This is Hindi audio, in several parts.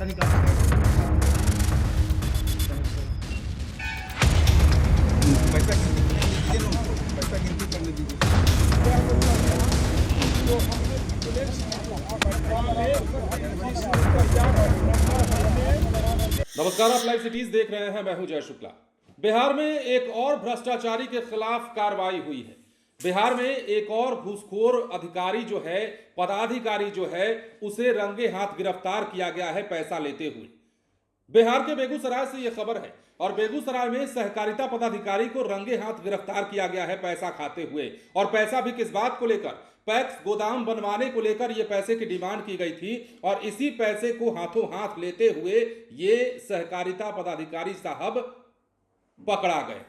निकालना है। पैसा गिनती करने दीजिए। नमस्कार, आप लाइव सिटीज देख रहे हैं। मैं हूं जय शुक्ला। बिहार में एक और भ्रष्टाचारी के खिलाफ कार्रवाई हुई है। बिहार में एक और घूसखोर अधिकारी जो है, पदाधिकारी जो है, उसे रंगे हाथ गिरफ्तार किया गया है पैसा लेते हुए। बिहार के बेगूसराय से यह खबर है और बेगूसराय में सहकारिता पदाधिकारी को रंगे हाथ गिरफ्तार किया गया है पैसा खाते हुए। और पैसा भी किस बात को लेकर? पैक्स गोदाम बनवाने को लेकर यह पैसे की डिमांड की गई थी और इसी पैसे को हाथों हाथ लेते हुए ये सहकारिता पदाधिकारी साहब पकड़ा गए।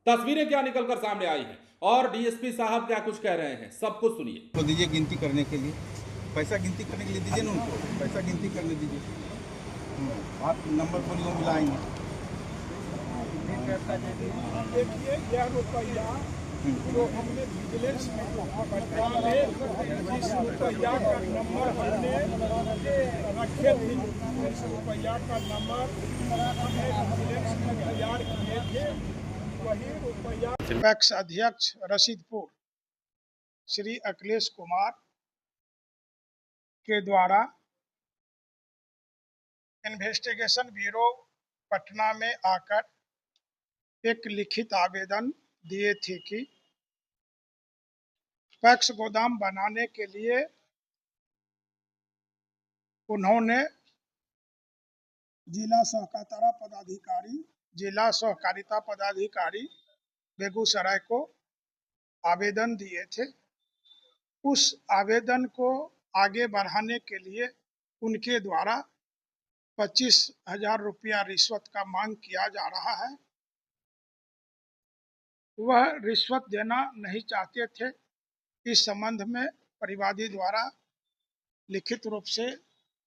तस्वीरें क्या निकलकर सामने आई हैं और डीएसपी साहब क्या कुछ कह रहे हैं, सब कुछ सुनिए। तो दीजिए गिनती करने के लिए, पैसा गिनती करने के लिए दीजिए ना उनको, पैसा गिनती करने दीजिए। आप नंबर बोलिए, वो मिलाएंगे। देखिए यह रुपया जो हमने विजिलेंस में पटना में जिस रुपया का नंबर हमने रखे थे, इस रुपया का नंबर हमने विजिलेंस में तैयार किए थे, वही रुपया पैक्स अध्यक्ष रशीदपुर श्री अखिलेश कुमार के द्वारा इन्वेस्टिगेशन ब्यूरो पटना में आकर एक लिखित आवेदन दिए थे कि पैक्स गोदाम बनाने के लिए उन्होंने जिला सहकारिता पदाधिकारी बेगूसराय को आवेदन दिए थे। उस आवेदन को आगे बढ़ाने के लिए उनके द्वारा 25,000 रुपया रिश्वत का मांग किया जा रहा है। वह रिश्वत देना नहीं चाहते थे। इस संबंध में परिवादी द्वारा लिखित रूप से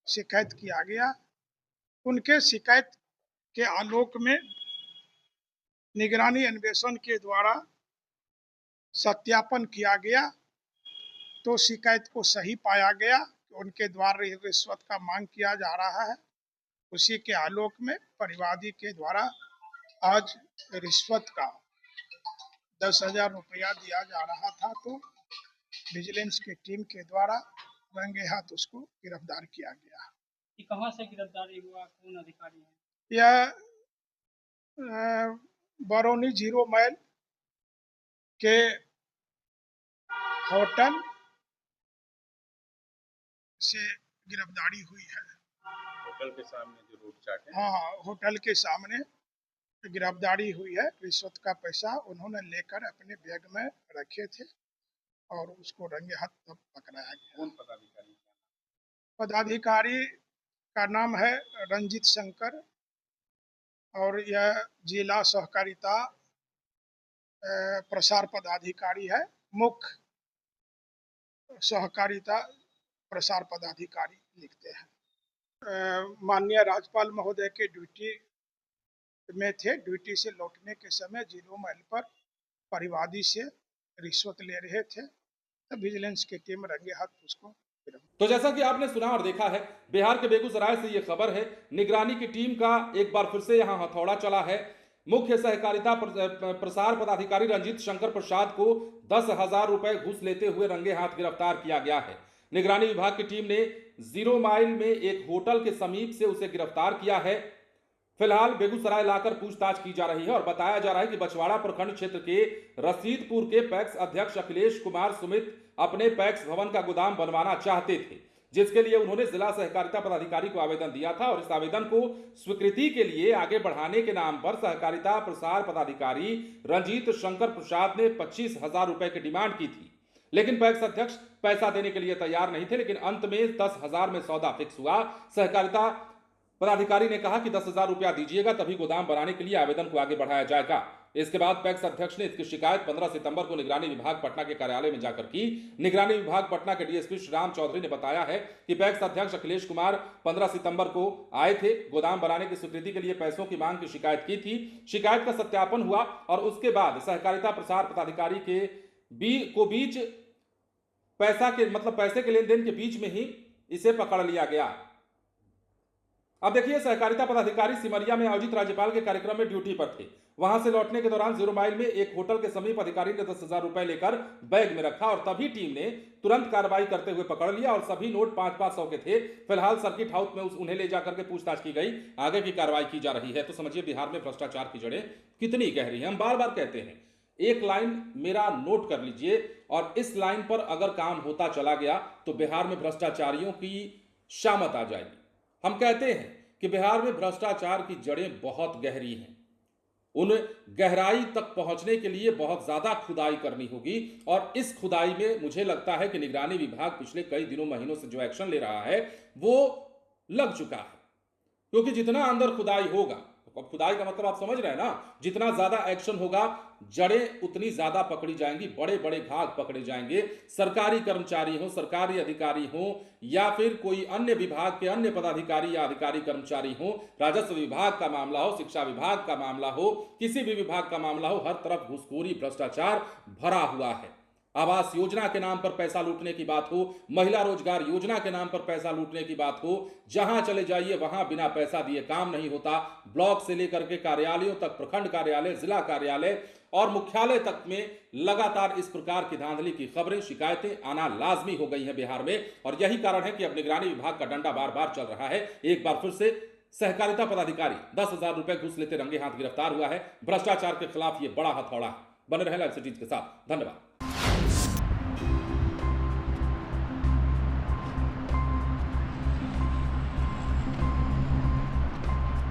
शिकायत किया गया। उनके शिकायत के आलोक में निगरानी अन्वेषण के द्वारा सत्यापन किया गया तो शिकायत को सही पाया गया कि उनके द्वारा रिश्वत का मांग किया जा रहा है। उसी के आलोक में परिवादी के द्वारा आज रिश्वत का 10,000 रुपया दिया जा रहा था, तो विजिलेंस की टीम के द्वारा रंगे हाथ उसको गिरफ्तार किया गया। कि कहाँ से गिरफ्तारी हुआ, कौन अधिकारी है? यह बरौनी 0 माइल के होटल से गिरफ्तारी हुई है। होटल के सामने जो रोड चाट है, हाँ, होटल के सामने गिरफ्तारी हुई है। रिश्वत का पैसा उन्होंने लेकर अपने बैग में रखे थे और उसको रंगे हाथ तब पकड़ाया गया। कौन पदाधिकारी? पदाधिकारी का नाम है रंजीत शंकर और यह जिला सहकारिता प्रसार पदाधिकारी है, मुख्य सहकारिता प्रसार पदाधिकारी लिखते हैं। माननीय राज्यपाल महोदय के ड्यूटी में थे। ड्यूटी से लौटने के समय 0 माइल पर परिवादी से रिश्वत ले रहे थे, तो विजिलेंस की टीम रंगे हाथ उसको। तो जैसा कि आपने सुना और देखा है, बिहार के बेगूसराय से यह खबर है। निगरानी की टीम का एक बार फिर से यहां हथौड़ा चला है। मुख्य सहकारिता प्रसार पदाधिकारी रंजीत शंकर प्रसाद को 10,000 रुपए घूस लेते हुए रंगे हाथ गिरफ्तार किया गया है। निगरानी विभाग की टीम ने 0 माइल में एक होटल के समीप से उसे गिरफ्तार किया है। फिलहाल बेगूसराय लाकर पूछताछ की जा रही है और बताया जा रहा है कि बछवाड़ा प्रखंड क्षेत्र के रसीदपुर के पैक्स अध्यक्ष अखिलेश कुमार सुमित अपने पैक्स भवन का गोदाम बनवाना चाहते थे, जिसके लिए उन्होंने जिला सहकारिता पदाधिकारी को आवेदन दिया था और इस आवेदन को स्वीकृति के लिए आगे बढ़ाने के नाम पर सहकारिता प्रसार पदाधिकारी रंजीत शंकर प्रसाद ने 25,000 रुपए की डिमांड की थी। लेकिन पैक्स अध्यक्ष पैसा देने के लिए तैयार नहीं थे, लेकिन अंत में 10,000 में सौदा फिक्स हुआ। सहकारिता पदाधिकारी ने कहा कि 10,000 रुपया दीजिएगा, तभी गोदाम बनाने के लिए आवेदन को आगे बढ़ाया जाएगा। इसके बाद पैक्स अध्यक्ष ने इसकी शिकायत 15 सितंबर को निगरानी विभाग पटना के कार्यालय में जाकर की। निगरानी विभाग पटना के डीएसपी श्री राम चौधरी ने बताया है कि पैक्स अध्यक्ष अखिलेश कुमार 15 सितंबर को आए थे, गोदाम बनाने की स्वीकृति के लिए पैसों की मांग की शिकायत की थी। शिकायत का सत्यापन हुआ और उसके बाद सहकारिता प्रसार पदाधिकारी के बीच पैसे के लेन देन के बीच में ही इसे पकड़ लिया गया। अब देखिए, सहकारिता पदाधिकारी सिमरिया में आयोजित राज्यपाल के कार्यक्रम में ड्यूटी पर थे। वहां से लौटने के दौरान 0 माइल में एक होटल के समीप अधिकारी ने 10,000 रुपए लेकर बैग में रखा और तभी टीम ने तुरंत कार्रवाई करते हुए पकड़ लिया और सभी नोट 5-5 के थे। फिलहाल सर्किट हाउस में उन्हें ले जाकर के पूछताछ की गई, आगे की कार्रवाई की जा रही है। तो समझिए बिहार में भ्रष्टाचार की जड़ें कितनी गहरी हैं। हम बार बार कहते हैं, एक लाइन मेरा नोट कर लीजिए और इस लाइन पर अगर काम होता चला गया तो बिहार में भ्रष्टाचारियों की शामत आ जाएगी। हम कहते हैं कि बिहार में भ्रष्टाचार की जड़ें बहुत गहरी हैं। उन गहराई तक पहुंचने के लिए बहुत ज्यादा खुदाई करनी होगी और इस खुदाई में मुझे लगता है कि निगरानी विभाग पिछले कई दिनों महीनों से जो एक्शन ले रहा है वो लग चुका है। क्योंकि जितना अंदर खुदाई होगा, अब खुदाई का मतलब आप समझ रहे हैं ना, जितना ज्यादा एक्शन होगा जड़ें उतनी ज्यादा पकड़ी जाएंगी, बड़े बड़े घाघ पकड़े जाएंगे। सरकारी कर्मचारी हो, सरकारी अधिकारी हो या फिर कोई अन्य विभाग के अन्य पदाधिकारी या अधिकारी कर्मचारी हो, राजस्व विभाग का मामला हो, शिक्षा विभाग का मामला हो, किसी भी विभाग का मामला हो, हर तरफ घूसखोरी भ्रष्टाचार भरा हुआ है। आवास योजना के नाम पर पैसा लूटने की बात हो, महिला रोजगार योजना के नाम पर पैसा लूटने की बात हो, जहां चले जाइए वहां बिना पैसा दिए काम नहीं होता। ब्लॉक से लेकर के कार्यालयों तक, प्रखंड कार्यालय, जिला कार्यालय और मुख्यालय तक में लगातार इस प्रकार की धांधली की खबरें, शिकायतें आना लाजमी हो गई हैं बिहार में। और यही कारण है कि अब निगरानी विभाग का डंडा बार बार चल रहा है। एक बार फिर से सहकारिता पदाधिकारी 10,000 रुपए घूस लेते रंगे हाथ गिरफ्तार हुआ है। भ्रष्टाचार के खिलाफ यह बड़ा हथौड़ा है। बने रहे लाइव सिटीज के साथ। धन्यवाद।